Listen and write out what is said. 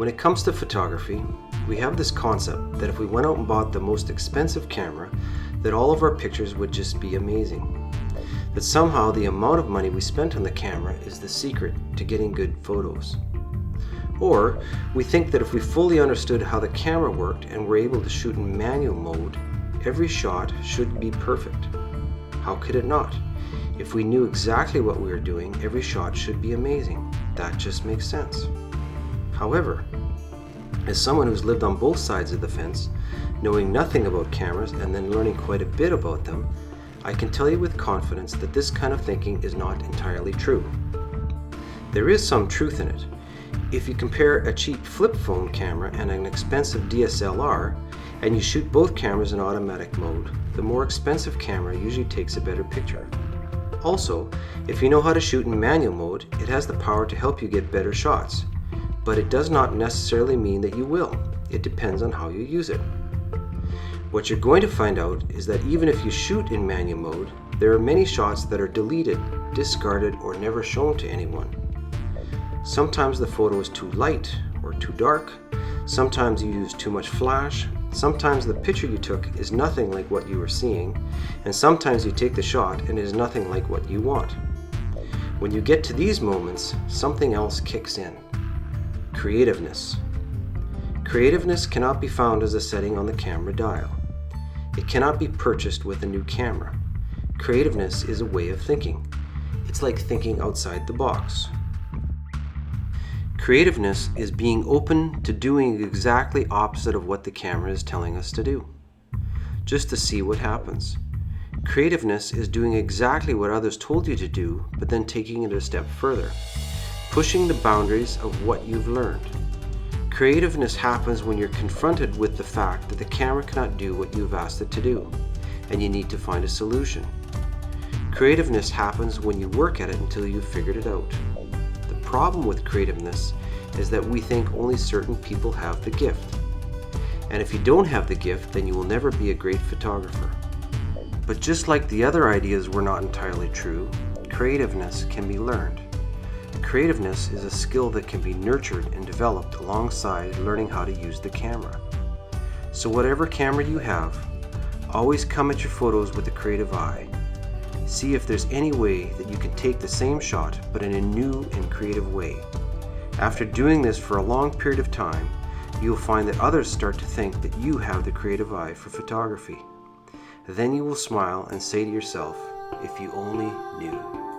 When it comes to photography, we have this concept that if we went out and bought the most expensive camera, that all of our pictures would just be amazing. That somehow the amount of money we spent on the camera is the secret to getting good photos. Or we think that if we fully understood how the camera worked and were able to shoot in manual mode, every shot should be perfect. How could it not? If we knew exactly what we were doing, every shot should be amazing. That just makes sense. However, as someone who's lived on both sides of the fence, knowing nothing about cameras and then learning quite a bit about them, I can tell you with confidence that this kind of thinking is not entirely true. There is some truth in it. If you compare a cheap flip phone camera and an expensive DSLR, and you shoot both cameras in automatic mode, the more expensive camera usually takes a better picture. Also, if you know how to shoot in manual mode, it has the power to help you get better shots. But it does not necessarily mean that you will. It depends on how you use it. What you're going to find out is that even if you shoot in manual mode, there are many shots that are deleted, discarded, or never shown to anyone. Sometimes the photo is too light or too dark. Sometimes you use too much flash. Sometimes the picture you took is nothing like what you were seeing. And sometimes you take the shot and it is nothing like what you want. When you get to these moments, something else kicks in. Creativeness. Creativeness cannot be found as a setting on the camera dial. It cannot be purchased with a new camera. Creativeness is a way of thinking. It's like thinking outside the box. Creativeness is being open to doing exactly opposite of what the camera is telling us to do, just to see what happens. Creativeness is doing exactly what others told you to do, but then taking it a step further, pushing the boundaries of what you've learned. Creativeness happens when you're confronted with the fact that the camera cannot do what you've asked it to do, and you need to find a solution. Creativeness happens when you work at it until you've figured it out. The problem with creativeness is that we think only certain people have the gift. And if you don't have the gift, then you will never be a great photographer. But just like the other ideas were not entirely true, creativeness can be learned. Creativeness is a skill that can be nurtured and developed alongside learning how to use the camera. So whatever camera you have, always come at your photos with a creative eye. See if there's any way that you can take the same shot but in a new and creative way. After doing this for a long period of time, you'll find that others start to think that you have the creative eye for photography. Then you will smile and say to yourself, if you only knew.